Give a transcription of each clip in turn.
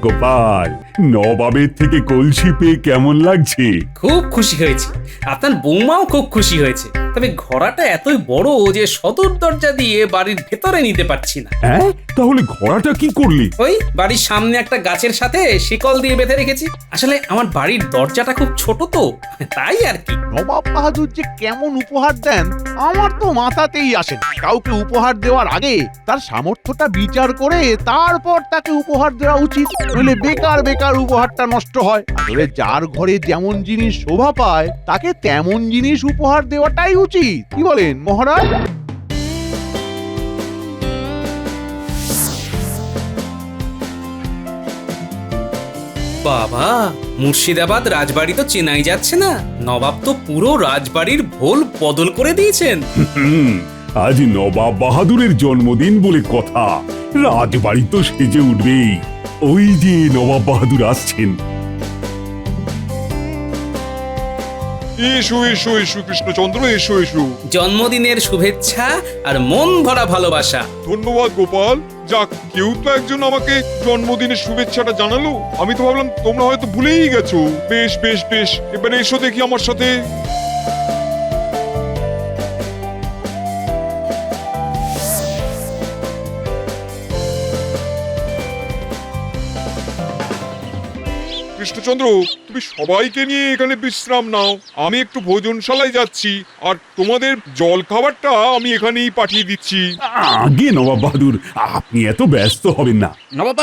গোপাল, নবাবের থেকে কলসি পেয়ে কেমন লাগছে? খুব খুশি হয়েছি। আপনার বৌমাও খুব খুশি হয়েছে। তবে ঘোড়াটা এতই বড় যে সদর দরজা দিয়ে বাড়ির ভেতরে নিতে পারছি না। হ্যাঁ, তাহলে ঘোড়াটা কি করলি? ওই বাড়ির সামনে একটা গাছের সাথে শিকল দিয়ে বেঁধে রেখেছি। আসলে আমার বাড়ির দরজাটা খুব ছোট তো, তাই আর কি। নবাব বাহাদুর যে কেমন উপহার দেন আমার তো মাথাতেই আসে না। কাউকে উপহার দেওয়ার আগে তার সামর্থ্যটা বিচার করে তারপর তাকে উপহার দেওয়া উচিত, নইলে বেকার বেকার উপহারটা নষ্ট হয়। আসলে যার ঘরে যেমন জিনিস শোভা পায় তাকে তেমন জিনিস উপহার দেওয়াটাই উচিত। কি বলেন মহারাজ? বাবা, মুর্শিদাবাদ রাজবাড়ি তো চেনাই যাচ্ছে না। নবাব তো পুরো রাজবাড়ির ভোল বদল করে দিয়েছেন। আজ নবাব বাহাদুরের জন্মদিন বলে কথা, রাজবাড়ি তো সেজে উঠবেই। ওই যে নবাব বাহাদুর আসছেন। এসো এসো এসো কৃষ্ণচন্দ্র, এসো এসো। জন্মদিনের শুভেচ্ছা আর মন ভরা ভালোবাসা। ধন্যবাদ গোপাল। যাক, কেউ তো একজন আমাকে জন্মদিনের শুভেচ্ছাটা জানালো। আমি তো ভাবলাম তোমরা হয়তো ভুলেই গেছো। বেশ বেশ বেশ, এবারে এসো দেখি আমার সাথে। কৃষ্ণচন্দ্র, তুমি সবাইকে নিয়ে এখানে বিশ্রাম নাও। আমি একটু ভোজনশালায় যাচ্ছি, আর তোমাদের জল খাবারটা আমি এখানেই পাঠিয়ে দিচ্ছি। আগে নবাব বাহাদুর, আপনি এত ব্যস্ত হবেন না। নবাব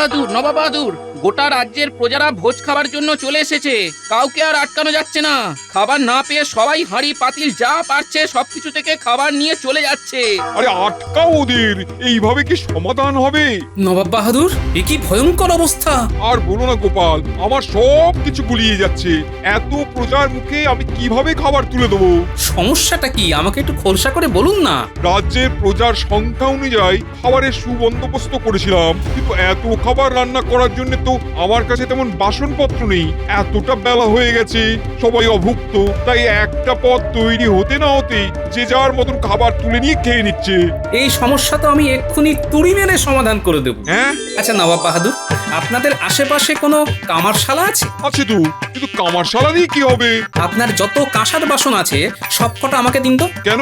বাহাদুর, গোটা রাজ্যের প্রজারা ভোজ খাবার জন্য চলে এসেছে। কাউকে আর আটকানো যাচ্ছে না। খাবার না পেয়ে সবাই হাঁড়ি পাতিল যা পারছে সবকিছু থেকে খাবার নিয়ে চলে যাচ্ছে। আরে আটকাও ওদের, এইভাবে কি সমাধান হবে? নবাব বাহাদুর, এ কি ভয়ঙ্কর অবস্থা! আর বলো না গোপাল, আমার সব কিছু গুলিয়ে যাচ্ছে। এত প্রজার মুখে আমি কিভাবে খাবার তুলে দেবো? সমস্যাটা কি আমাকে একটু খোলসা করে বলুন না। রাজ্যের প্রজার সংখ্যা অনুযায়ী খাবারের সুবন্দোবস্ত করেছিলাম, কিন্তু এত খাবার রান্না করার জন্য তো আমার কাছে তেমন বাসনপত্র নেই। এতটা বেলা হয়ে গেছে, সবাই অভুক্ত, তাই একটা পদ তৈরি হতে না হতেই যে যার মতন খাবার তুলে নিয়ে খেয়ে নিচ্ছে। এই সমস্যা তো আমি এক্ষুনি তুড়ি মেরে সমাধান করে দেব। হ্যাঁ আচ্ছা নবাব বাহাদুর, আপনাদের আশেপাশে কোনো কামারশালা আছে? আছে তো, কিন্তু কামারশালা দিয়ে কি হবে? আপনার যত কাঁসার বাসন আছে সবকটা আমাকে দিন তো। কেন?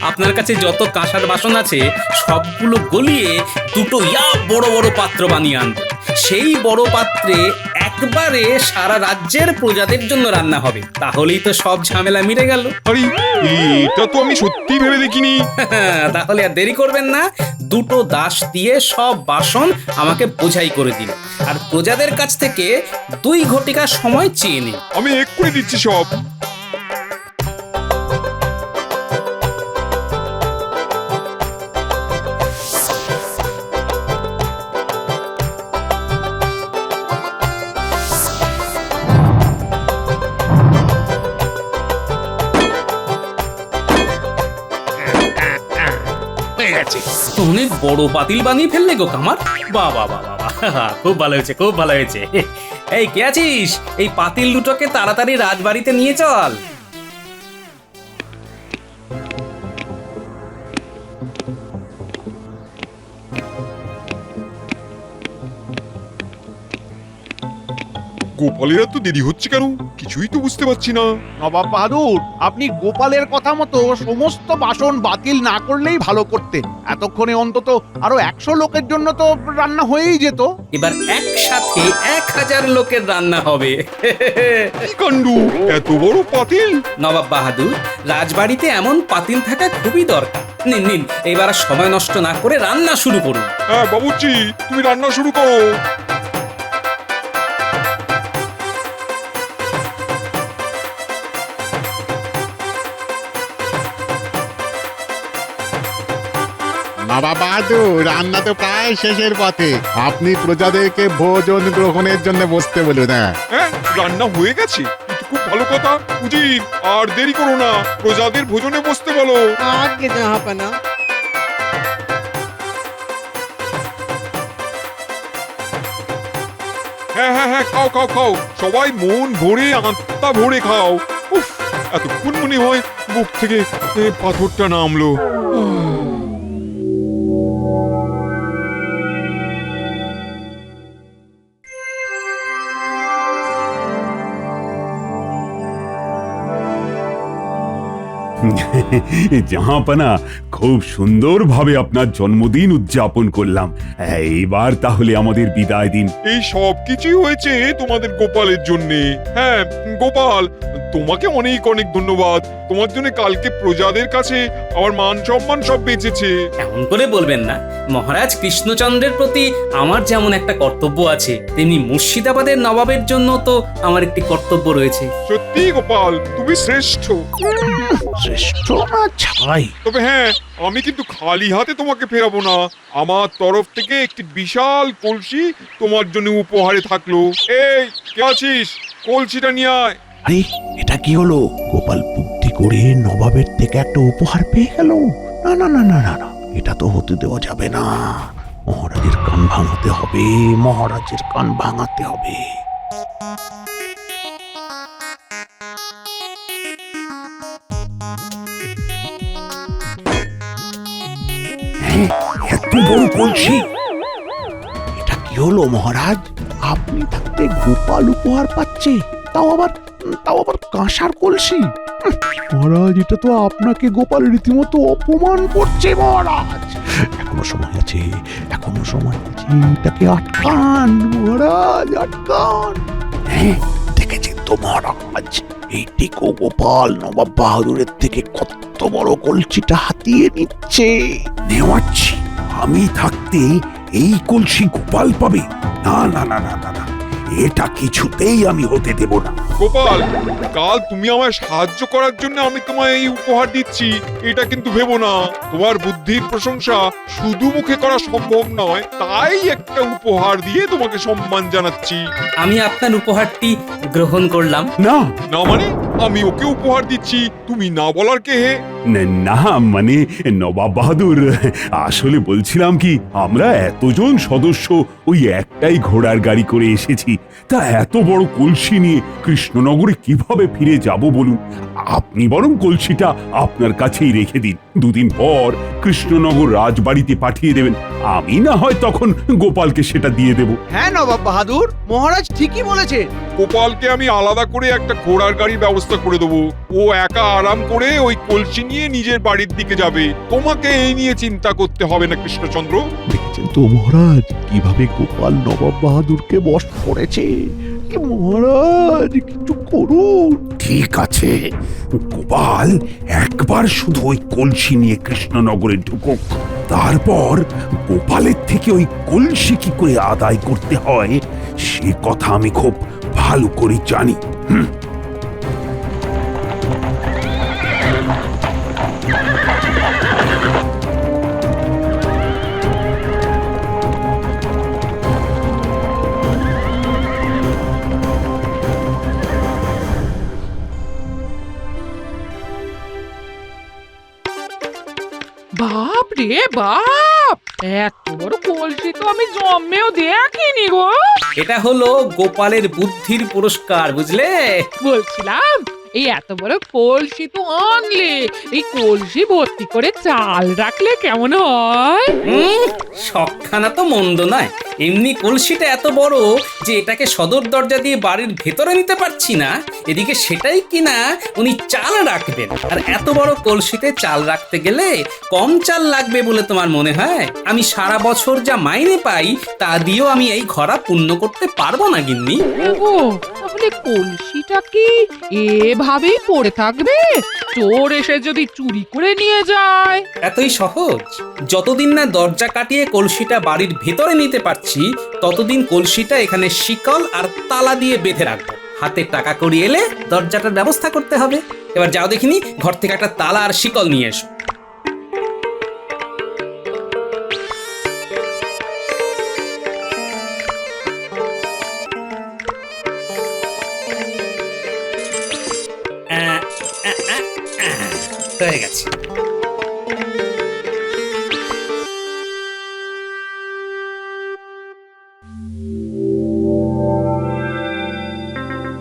আপনার কাছে যত কাঁসার বাসন আছে সবগুলো গলিয়ে দুটো বড় বড় পাত্র বানিয়ে আনবো। সেই বড় পাত্রে একবারে সারা রাজ্যের প্রজাদের জন্য রান্না হবে। তাহলেই তো সব ঝামেলা মিটে গেল। আরে এটা তো আমি সত্যি ভেবে দেখিনি। তাহলে আর দেরি করবেন না, দুটো দাস দিয়ে সব বাসন আমাকে বোঝাই করে দিন, আর প্রজাদের কাছ থেকে 2 ঘটিকা সময় চেয়ে নিন। আমি এক্ষুনি দিচ্ছি সব। অনেক বড় পাতিল বানিয়ে ফেললে গো কামার। বাবা বাবা, খুব ভালো হয়েছে, খুব ভালো হয়েছে। এই কে আছিস? এই পাতিল দুটোকে তাড়াতাড়ি রাজবাড়িতে নিয়ে চল। গোপালের এত দেরি হচ্ছে কেন? কিছুই তো বুঝতে পারছি না। নবাব বাহাদুর, আপনি গোপালের কথা মতো সমস্ত বাসন বাতিল না করলেই ভালো করতেন। এতক্ষণে অন্তত আরো 100 লোকের জন্য তো রান্না হয়েই যেত। এবার একসাথে 1000 লোকের রান্না হবে। কি কাণ্ড, এত বড় পাতিল! নবাব বাহাদুর, রাজবাড়িতে এমন পাতিল থাকা খুবই দরকার। নিন নিন, এবার আর সময় নষ্ট না করে রান্না শুরু করুন। হ্যাঁ বাবুর্চি, তুমি রান্না শুরু করো। নবাব বাহাদুর, রান্না তো প্রায় শেষের পথে। আপনি প্রজাদেরকে ভোজন গ্রহণের জন্য বসতে বলুন। হ্যাঁ, রান্না হয়ে গেছে, এটা খুব ভালো কথা। উজির, আর দেরি করো না, প্রজাদের ভোজনে বসতে বলো। আগে জাহাপানা। হ্যাঁ হ্যাঁ হ্যাঁ, খাও খাও খাও, সবাই মন ভরে আত্মা ভরে খাও। উফ, এতক্ষণ মনে হয় বুক থেকে পাথরটা নামলো। উহ। জাহাপানা, খুব সুন্দরভাবে আপনার জন্মদিন উদযাপন করলাম। এইবার তাহলে আমাদের বিদায় দিন। এই সব কিছুই হয়েছে তোমাদের গোপালের জন্যে। হ্যাঁ গোপাল, তোমাকে অনেক অনেক ধন্যবাদ। তোমার জন্য কালকে প্রজাদের কাছে আমার মান সম্মান সব বেঁচেছে। এমন করে বলবেন না। মহারাজ কৃষ্ণচন্দ্রের প্রতি আমার যেমন একটা কর্তব্য আছে, তেমনি মুর্শিদাবাদের নবাবের জন্য তো আমার একটি কর্তব্য রয়েছে। সত্যি গোপাল, তুমি শ্রেষ্ঠ। শ্রেষ্ঠ না ছাই। তবে হ্যাঁ, আমি কিন্তু খালি হাতে তোমাকে ফেরাবো না। আমার তরফ থেকে একটি বিশাল কলসি তোমার জন্য উপহারে থাকলো। এই কে আছিস, কলসিটা নিয়ে আয়। আরে এটা কি হলো? গোপাল বুদ্ধি করে নবাবের থেকে একটা উপহার পেয়ে গেল। না না না না না না, এটা তো হতে দেওয়া যাবে না। মহারাজের কান ভাঙাতে হবে, মহারাজের কান ভাঙাতে হবে। এত বড় কলসি! এটা কি হলো মহারাজ? আপনি থাকতে গোপাল উপহার পাচ্ছে, তাও আবার কাঁসার কলসি। মহারাজ, এটা তো আপনাকে গোপাল রীতিমতো অপমান করছে মহারাজ। এখনো সময় আছে, এখনো সময় আছে, এটাকে আটকান মহারাজ, আটকান। হ্যাঁ, দেখেছেন তো মহারাজ, এই টিকো গোপাল নবাব বাহাদুরের থেকে কত বড় কলসিটা হাতিয়ে নিচ্ছে। নেওয়াচ্ছি, আমি থাকতে এই কলসি গোপাল পাবে? না না না না না না, এটা কিছুতেই আমি হতে দেব না। গোপাল, কাল তুমি আমায় সাহায্য করার জন্য আমি তোমায় এই উপহার দিচ্ছি, এটা কিন্তু ভেবো না। তোমার বুদ্ধির প্রশংসা শুধু মুখে করা সম্ভব নয়, তাই একটা উপহার দিয়ে তোমাকে সম্মান জানাচ্ছি। আমি আপনার উপহারটি গ্রহণ করলাম। না না মানে? আমি ওকে উপহার দিচ্ছি, তুমি না বলার কে হে? না, মানে নবাব বাহাদুর, আসলে বলছিলাম কি, আমরা এতজন সদস্য ওই একটাই ঘোড়ার গাড়ি করে এসেছি, তা এত বড় কলসি নিয়ে কৃষ্ণনগরে কিভাবে ফিরে যাব বলুন? আপনি বরং কলসিটা আপনার কাছেই রেখে দিন। দুদিন পর কৃষ্ণনগর রাজবাড়িতে পাঠিয়ে দেবেন, আমি না হয় তখন গোপালকে সেটা দিয়ে দেব। হ্যাঁ নবাব বাহাদুর, মহারাজ ঠিকই বলেছে। গোপালকে আমি আলাদা করে একটা ঘোড়ার গাড়ির ব্যবস্থা করে দেবো। ও একা আরাম করে ওই কলসি নিয়ে নিজের বাড়ির দিকে যাবে। তোমাকে এই নিয়ে চিন্তা করতে হবে না কৃষ্ণচন্দ্র। দেখছেন তো মহারাজ, কিভাবে গোপাল নবাব বাহাদুরকে বশ করেছে। মহারাজ, কিছু করুন। ঠিক আছে, গোপাল একবার শুধু ওই কলসি নিয়ে কৃষ্ণনগরে ঢুকুক, তারপর গোপালের থেকে ওই কলসি কি করে আদায় করতে হয় সে কথা আমি খুব ভালো করে জানি। বাপ রে বাপ, এত বড় কলসি তো আমি জন্মেও দেখিনি গো। এটা হলো গোপালের বুদ্ধির পুরস্কার, বুঝলে? বলছিলাম, এই এত বড় কলসি তো আনলে, এই কলসি ভর্তি করে চাল রাখলে কেমন হয়? শখখানা তো মন্দ নয়। এমনি কলসিটা এত বড় যে এটাকে সদর দরজা দিয়ে বাড়ির ভেতরে নিতে পারছি না, এদিকে সেটাই কিনা উনি চাল রাখবেন। আর এত বড় কলসিতে চাল রাখতে গেলে কম চাল লাগবে বলে তোমার মনে হয়? আমি সারা বছর যা মাইনে পাই তা দিয়েও আমি এই ঘরা পূর্ণ করতে পারবো না গিন্নি। ও, তাহলে কলসিটা কি এভাবেই পড়ে থাকবে? চোর এসে যদি চুরি করে নিয়ে যায়? এতই সহজ। যতদিন না দরজা কাটিয়ে কলসিটা বাড়ির ভেতরে নিতে পারছি, ততদিন কলসিটা এখানে শিকল আর তালা দিয়ে বেঁধে রাখবো। হাতে টাকা কড়ি এলে দরজাটার ব্যবস্থা করতে হবে। এবার যাও দেখিনি, ঘর থেকে একটা তালা আর শিকল নিয়ে এসো। হয়ে গেছে।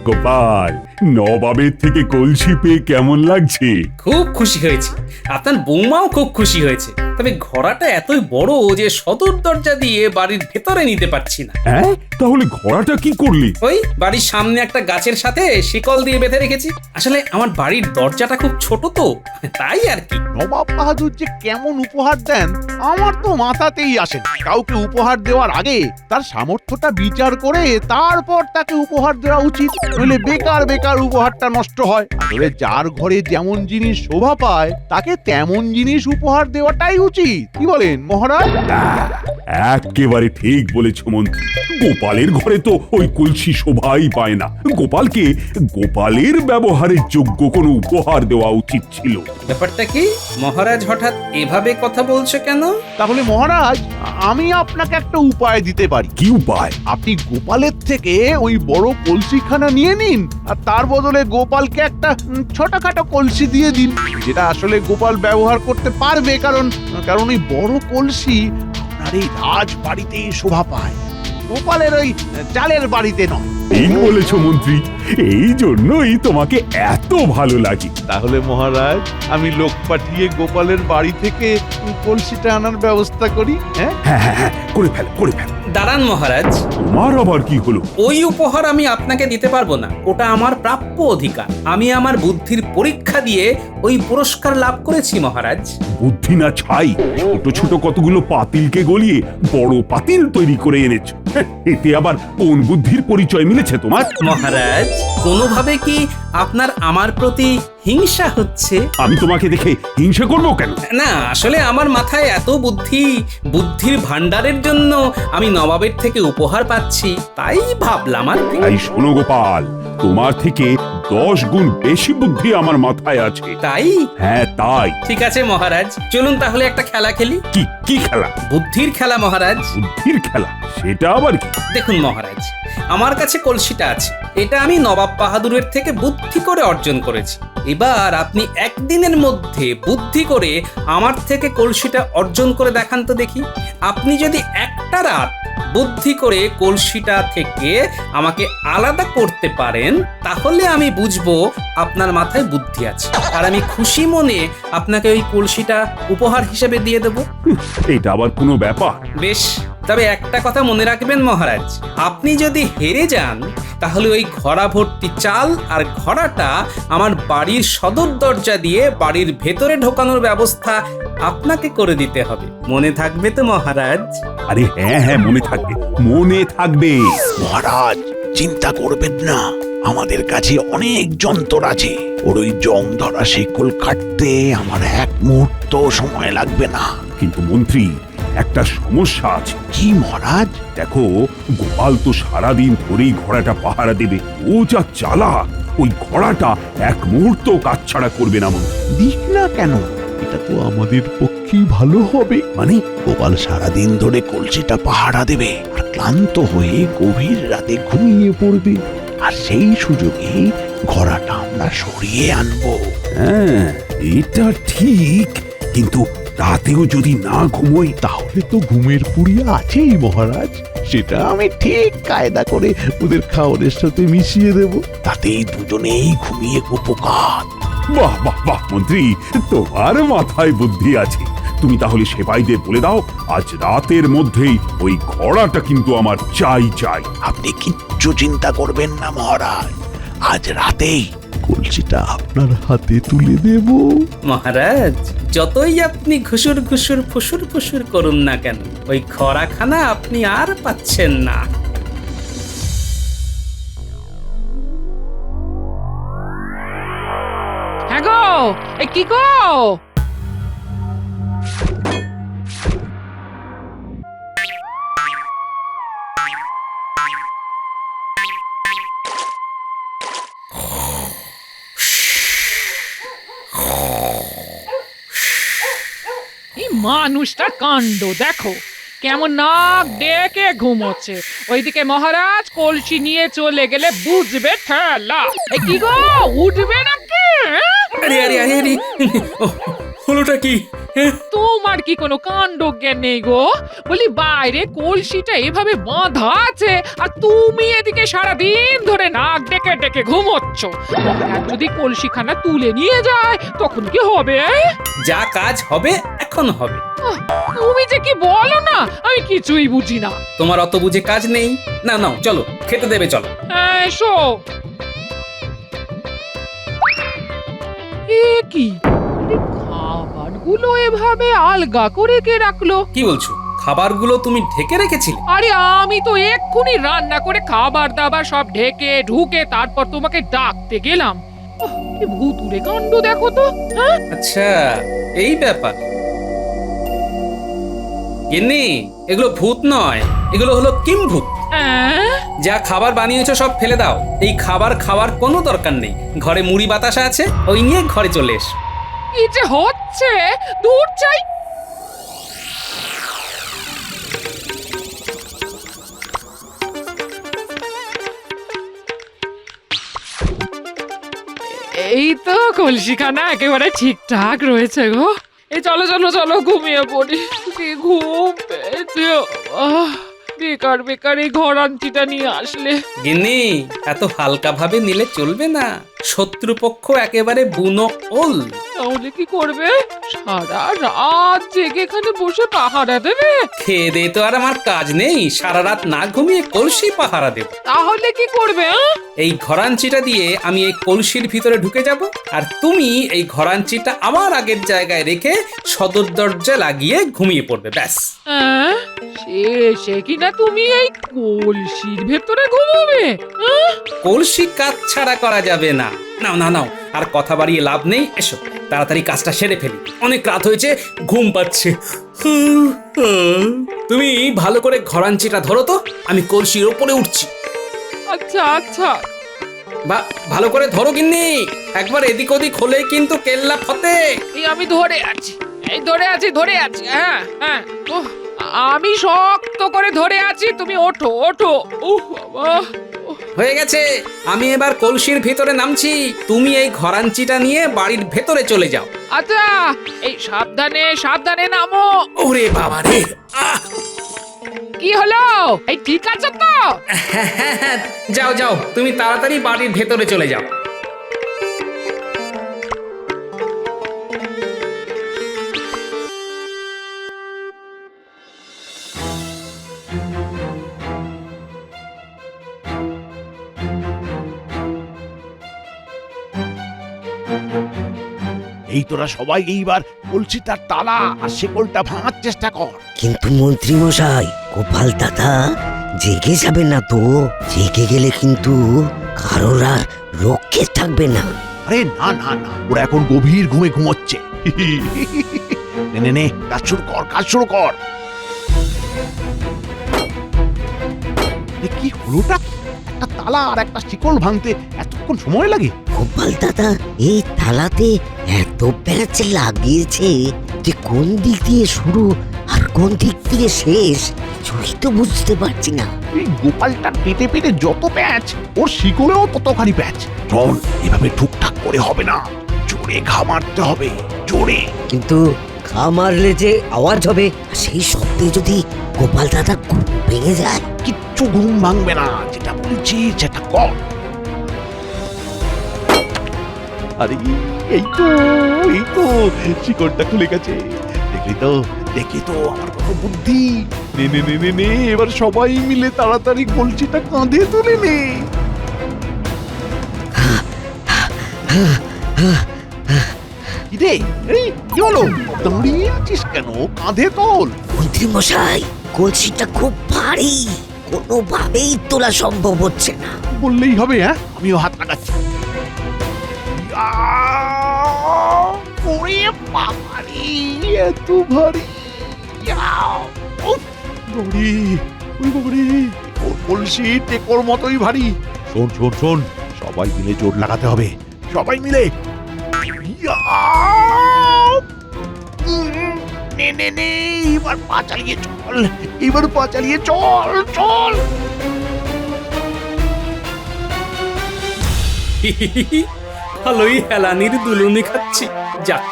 গোপাল, নবাবের থেকে কলসি পেয়ে কেমন লাগছে? খুব খুশি হয়েছি, আপনার বৌমাও খুব খুশি হয়েছে। তবে ঘোড়াটা এতই বড় যে সদর দরজা দিয়ে বাড়ির ভেতরে নিতে পারছি না। হ্যাঁ, তাহলে ঘোড়াটা কি করলি? ওই বাড়ির সামনে একটা গাছের সাথে শিকল দিয়ে বেঁধে রেখেছি। আসলে আমার বাড়ির দরজাটা খুব ছোট তো, তাই আর কি। নবাব বাহাদুর যে কেমন উপহার দেন আমার তো মাথাতেই আসে না। কাউকে উপহার দেওয়ার আগে তার সামর্থ্যটা বিচার করে তারপর তাকে উপহার দেওয়া উচিত, নইলে বেকার বেকার উপহারটা নষ্ট হয়। আসলে যার ঘরে যেমন জিনিস শোভা পায় তাকে তেমন জিনিস উপহার দেওয়াটাই উচিত। কি বলেন মহারাজ? একেবারে ঠিক বলেছ মন্ত্রী। গোপালের ঘরে তো ওই কলসি শোভাই পায় না। গোপালের ব্যবহারের যোগ্য কোনো উপহার দেওয়া উচিত ছিল। ব্যাপারটা কি মহারাজ, হঠাৎ এভাবে কথা বলছো কেন? তাহলে মহারাজ আমি আপনাকে একটা উপায় দিতে পারি। কি উপায়? আপনি গোপালের থেকে ওই বড় কলসিখানা নিয়ে নিন, আর তার বদলে গোপালকে একটা ছোটখাটো কলসি দিয়ে দিন, যেটা আসলে গোপাল ব্যবহার করতে পারবে। কারণ ওই বড় কলসি আপনার এই রাজ বাড়িতেই শোভা পায়, গোপালের ওই চালের বাড়িতে নয়। ঠিক বলেছ মন্ত্রী, এই জন্যই তোমাকে এত ভালো লাগে। তাহলে মহারাজ আমি লোক পাঠিয়ে গোপালের বাড়ি থেকে কলসিটা আনার ব্যবস্থা করি। হ্যাঁ হ্যাঁ হ্যাঁ হ্যাঁ, করে ফেল করে ফেল। দাঁড়ান মহারাজ, তোমার আবার কি হলো? ওই উপহার আমি আপনাকে দিতে পারবো না। ওটা আমার প্রাপ্য অধিকার। আমি আমার বুদ্ধির পরীক্ষা দিয়ে ওই পুরস্কার লাভ করেছি মহারাজ। বুদ্ধি না ছাই, ছোট ছোট কতগুলো পাতিলকে গলিয়ে বড় পাতিল তৈরি করে এনেছো। এতে আবার কোন বুদ্ধির পরিচয় মিলেছে তোমার? মহারাজ, কোনোভাবে কি আপনার আমার প্রতি হিংসা হচ্ছে? আমি তোমাকে দেখে হিংসা করবো কেন? না, আসলে আমার মাথায় এত বুদ্ধির ভান্ডারের জন্য আমি নবাবের থেকে উপহার পাচ্ছি, তাই ভাবলাম আর কি। তাই শোনো গোপাল, তোমার থেকে 10 গুণ বেশি বুদ্ধি আমার মাথায় আছে। তাই? হ্যাঁ তাই। ঠিক আছে মহারাজ, চলুন তাহলে একটা খেলা খেলি। কি কি খেলা? বুদ্ধির খেলা মহারাজ। বুদ্ধির খেলা? সেটা আবার কি? দেখুন মহারাজ, আমার কাছে কলসিটা আছে। এটা আমি নবাব বাহাদুরের থেকে বুদ্ধি করে অর্জন করেছি। এবার আপনি একদিনের মধ্যে বুদ্ধি করে আমার থেকে কলসিটা অর্জন করে দেখান তো দেখি। আপনি যদি একটা রাত বুদ্ধি করে কলসিটা থেকে আমাকে আলাদা করতে পারেন, তাহলে আমি বুঝবো আপনার মাথায় বুদ্ধি আছে, আর আমি খুশি মনে আপনাকে ওই কলসিটা উপহার হিসেবে দিয়ে দেব। এটা আবার কোনো ব্যাপার? বেশ, তবে একটা কথা মনে রাখবেন মহারাজ, আপনি যদি হেরে যান তাহলে ওই ঘোড়া ভর্তি চাল আর ঘোড়াটা আমার বাড়ির সদর দরজা দিয়ে বাড়ির ভেতরে ঢোকানোর ব্যবস্থা আপনাকে করে দিতে হবে। মনে থাকবে তো মহারাজ? আরে হ্যাঁ হ্যাঁ, মনে থাকবে, মনে থাকবে। মহারাজ চিন্তা করবেন না, আমাদের কাছে অনেক যন্ত্র আছে। ওর ওই জং ধরা শিকল কাটতে আমার এক মুহূর্ত সময় লাগবে না। কিন্তু মন্ত্রী, একটা সমস্যা আছে। কি মহারাজ? দেখো, গোপাল তো সারাদিন ধরেই ঘোড়াটা পাহারা দেবে। ও যা চালাক, ওই ঘোড়াটা এক মুহূর্ত কাজ ছাড়া করবে না মন্ত্রী। দিক না কেন, এটা তো আমাদের পক্ষেই ভালো হবে। মানে? গোপাল সারাদিন ধরে কলসিটা পাহারা দেবে আর ক্লান্ত হয়ে গভীর রাতে ঘুমিয়ে পড়বে, আর সেই সুযোগে ঘোড়াটা আমরা সরিয়ে আনবো। হ্যাঁ, এটা ঠিক, কিন্তু রাতেও যদি না ঘুমোই? তাহলে তো ঘুমের পুড়িয়া আছেই মহারাজ, সেটা আমি ঠিক কায়দা করে ওদের খাওয়ারের সাথে মিশিয়ে দেব, তাতেই দুজনেই ঘুমিয়ে উপকার। বাহ বাহ বাহ মন্ত্রী, তোমার মাথায় বুদ্ধি আছে। তুমি তাহলে সেপাইদের বলে দাও, আজ রাতের মধ্যেই ওই ঘোড়াটা কিন্তু আমার চাই চাই। আপনি কিচ্ছু চিন্তা করবেন না মহারাজ, আজ রাতেই কলসিটা আপনার হাতে তুলে দেব। মহারাজ, যতই আপনি ঘুষুর ঘুষুর ফুসুর ফুসুর করুন না কেন, ওই খরাখানা আপনি আর পাচ্ছেন না। হ্যাঁ গো, এ কি গো? এই মানুষটার কাণ্ড দেখো, কেমন নাক ডেকে ঘুমোচ্ছে। ওইদিকে মহারাজ কলসি নিয়ে চলে গেলে বুঝবে ঠেলা। এ কি গো, উঠবে নাকি? আরে আরে আরে আরে, ও হলোটা কি? তোমার কি কোনো কাণ্ড জ্ঞান নেই গো? বলি বাইরে কলসিটা এভাবে বাঁধা আছে আর তুমি এদিকে সারাদিন ধরে নাক ডেকে ডেকে ঘুমোচ্ছ। মহারাজ যদি কলসিখানা তুলে নিয়ে যায় তখন কি হবে? যা কাজ হবে এখন হবে। তুমি যে কি বলো না, আমি কিছুই বুঝি না। তোমার অত বুঝে কাজ নেই। না নাও চলো, খেতে দেবে চলো। এসো। এ কি, খাবারগুলো এভাবে আলগা করে কে রাখলো? কি বলছো? খাবারগুলো তুমি ঢেকে রেখেছিলে? আরে আমি তো এক্ষুনি রান্না করে খাবার দাবার সব ঢেকে ঢুকে তারপর তোমাকে ডাকতে গেলাম। কি ভুতুরে কাণ্ড দেখো তো। হ্যাঁ, আচ্ছা এই ব্যাপার। গিন্নি, এগুলো ভূত নয়, এগুলো হলো কিম্ভূত। যা খাবার বানিয়েছো সব ফেলে দাও। এই খাবার খাওয়ার কোনো দরকার নেই। ঘরে মুড়ি বাতাসা আছে, ওই নিয়ে ঘরে চলে এসো। কি যে হচ্ছে, দূর চাই। এই তো কলসিখানা একেবারে ঠিকঠাক রয়েছে গো। এই চলো চলো চলো ঘুমিয়ে পড়ি, কি ঘুম পেয়েছে। বেকার বেকার এই ঘর আনটিটা নিয়ে আসলে। গিন্নি, এত হালকা ভাবে নিলে চলবে না। শত্রুপক্ষ একেবারে বুনো ওল। তাহলে কি করবে? সারা রাত জেগে এখানে বসে পাহারা দেবে? খেয়ে দে তো আর আমার কাজ নেই। সারা রাত না ঘুমিয়ে কলসি পাহারা দেব। তাহলে কি করবে? এই ঘরাঞ্চিটা দিয়ে আমি এই কলসির ভিতরে ঢুকে যাব, আর তুমি এই ঘরাঞ্চিটা আমার আগের জায়গায় রেখে সদর দরজা লাগিয়ে ঘুমিয়ে পড়বে। ব্যাস। সে কিনা তুমি এই কলসির ভেতরে ঘুমাবে? কলসি কাজ ছাড়া করা যাবে না। নাও নাও নাও, আর কথা বাড়িয়ে লাভ নেই। এসো তাড়াতাড়ি কাজটা সেরে ফেলি, অনেক রাত হয়েছে, ঘুম পাচ্ছে। তুমি ভালো করে ঘরাঞ্চিটা ধরো তো, আমি কলসির ওপরে উঠছি। আচ্ছা আচ্ছা। ভালো করে ধরো গিন্নি, একবার এদিক ওদিক হলে কিন্তু কেল্লা ফতে। এই আমি ধরে আছি, এই ধরে আছি ধরে আছি। হ্যাঁ হ্যাঁ, আমি শক্ত করে ধরে আছি, তুমি ওঠো ওঠো। বাবা, হয়ে গেছে। আমি এবার কলসির ভেতরে নামছি, তুমি এই ঘরাঞ্চিটা নিয়ে বাড়ির ভেতরে চলে যাও। আচ্ছা, এই সাবধানে সাবধানে নামো। ওরে বাবা রে! কি হলো? এই ঠিক আছে তো? হ্যাঁ, যাও যাও, তুমি তাড়াতাড়ি বাড়ির ভেতরে চলে যাও। এই তোরা সবাই এইবার কলসিটার তালা আর শেকলটা ভাঙার চেষ্টা কর। কিন্তু মন্ত্রী মশাই, গোপাল দাদা জেগে যাবে না তো? জেগে গেলে কিন্তু কারোর আর রক্ষে থাকবে না। আরে না না না, ওরা এখন গভীর ঘুমে ঘুমোচ্ছে। নে নে নে, কাজ শুরু কর, কাজ শুরু কর। কি হলোটা? একটা তালা আর একটা শিকল ভাঙতে এতক্ষণ সময় লাগে? গোপাল দাদা এই তালাতে এত প্যাঁচ লাগিয়েছে যে কোন দিক দিয়ে শুরু আর কোন দিক দিয়ে শেষ কিছুই তো বুঝতে পারছি না। এই গোপালটা পেটে পেটে যত প্যাঁচ, ওর শিকলেও ততখানি প্যাঁচ। চল, এভাবে ঠুকঠাক করে হবে না, জোরে ঘা মারতে হবে, জোরে। কিন্তু ঘা মারলে যে আওয়াজ হবে, সেই শব্দে যদি গোপাল দাদা ঘুম ভেঙে যায়? কিচ্ছু ঘুম ভাঙবে না, যেটা বলছি সেটা কর। আরে এই তো শিকড়টা খুলে গেছে। দেখলি তো আমার কত বুদ্ধি। নে নে নে নে নে, এবার সবাই মিলে তাড়াতাড়ি কলসিটা কাঁধে তুলে নে। কি রে, এই কি হলো? দাঁড়িয়ে আছিস কেন? কাঁধে তোল। মন্ত্রী মশাই, কলসিটা খুব ভারী, কোনোভাবেই তোলা সম্ভব হচ্ছে না। বললেই হবে? হ্যাঁ, আমিও হাত লাগাচ্ছি। ওরে বাবা রে, এত ভারী! কলসি টেকোর মতোই ভারী। শোন শোন শোন, সবাই মিলে জোর লাগাতে হবে, সবাই মিলে। নে নে নে, এবার পা চালিয়ে চল, এবার পা চালিয়ে চল চল। ভালোই হেলানির দুলুনি খাচ্ছি। যাক,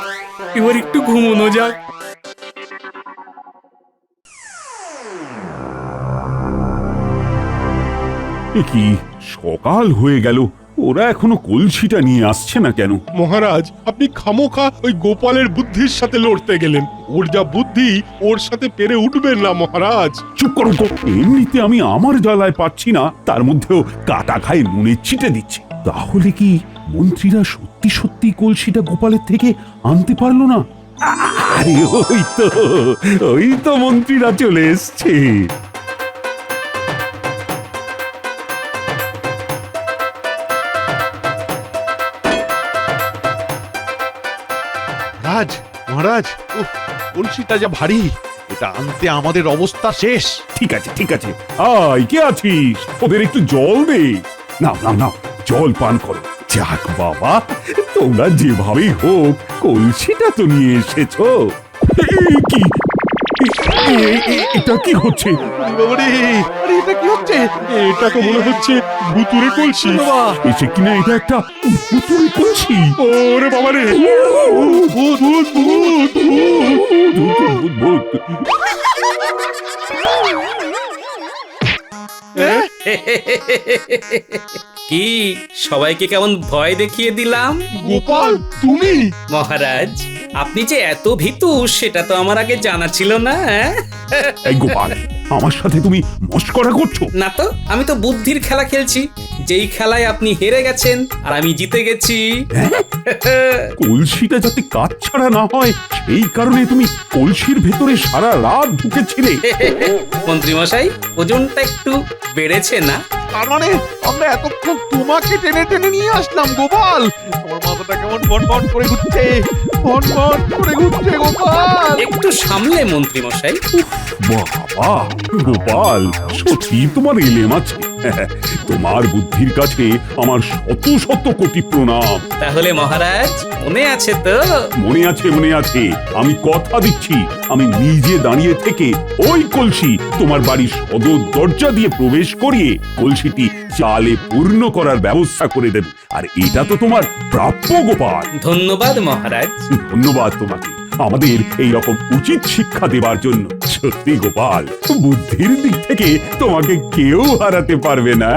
এবার একটু ঘুমোনো যাক। এ কি সকাল হয়ে গেল, ওরা এখনো কলসিটা নিয়ে আসছে না কেন? মহারাজ আপনি খামোখা ওই গোপালের বুদ্ধির সাথে লড়তে গেলেন। ওর যা বুদ্ধি, ওর সাথে পেরে উঠবেন না মহারাজ। চুপ করো তো, এমনিতে আমি আমার জ্বালায় পাচ্ছি না, তার মধ্যেও কাটা খায় নুনের ছিটে দিচ্ছে। তাহলে কি মন্ত্রীরা সত্যি সত্যি কলসিটা গোপালের থেকে আনতে পারলো না? আরে ওই তো মন্ত্রীরা চলে এসছে। রাজ মহারাজ, কলসিটা যা ভারী, এটা আনতে আমাদের অবস্থা শেষ। ঠিক আছে ঠিক আছে, আয় কে আছিস, ওদের একটু জল দে। নাও নাও নাও, জল পান করো। যাক বাবা, তোমরা যেভাবেই হোক কলসিটা তো নিয়ে এসেছো। কি এটা কি হচ্ছে? আরে এটা কি হচ্ছে? এটা তো মনে হচ্ছে ভুতুরে কলসি। বাবা, এসে কিনা এটা একটা ভুতুড়ে কলসি। ওরে বাবা রে, ভূত ভূত ভূত ভূত। কি সবাইকে কেমন ভয় দেখিয়ে দিলাম? গোপাল তুমি? মহারাজ, আপনি যে এত ভীতু সেটা তো আমার আগে জানা ছিল না। এই গোপাল, আমার সাথে তুমি মস্করা করছো? না তো, আমি তো বুদ্ধির খেলা খেলছি, যেই খেলায় আপনি হেরে গেছেন আর আমি জিতে গেছি। কলসিটা যাতে কাজ ছাড়া না হয় সেই কারণে তুমি কলসির ভেতরে সারা রাত ঢুকেছিলে। মন্ত্রী মশাই, ওজনটা একটু বেড়েছে না? তার মানে আমরা এতক্ষণ তোমাকে টেনে টেনে নিয়ে আসলাম গোপাল। তোমার মাথাটা কেমন বনবন করে ঘুরছে, বনবন করে ঘুরছে গোপাল। একটু সামলে মন্ত্রী মশাই। বাবা গোপাল, সত্যি তোমার এলেম আছে। তোমার বুদ্ধির কাছে আমার শত শত কোটি প্রণাম। তাহলে মহারাজ, মনে আছে তো? মনে আছে মনে আছে, আমি কথা দিচ্ছি, আমি নিজে দাঁড়িয়ে থেকে ওই কলসি তোমার বাড়ির সদর দরজা দিয়ে প্রবেশ করিয়ে কলসিটি চালে পূর্ণ করার ব্যবস্থা করে দেব। আর এটা তো তোমার প্রাপ্য গোপাল। ধন্যবাদ মহারাজ। ধন্যবাদ তোমাকে আমাদের এই রকম উচিত শিক্ষা দেবার জন্য। সত্যি গোপাল, বুদ্ধির দিক থেকে তোমাকে কেউ হারাতে পারবে না।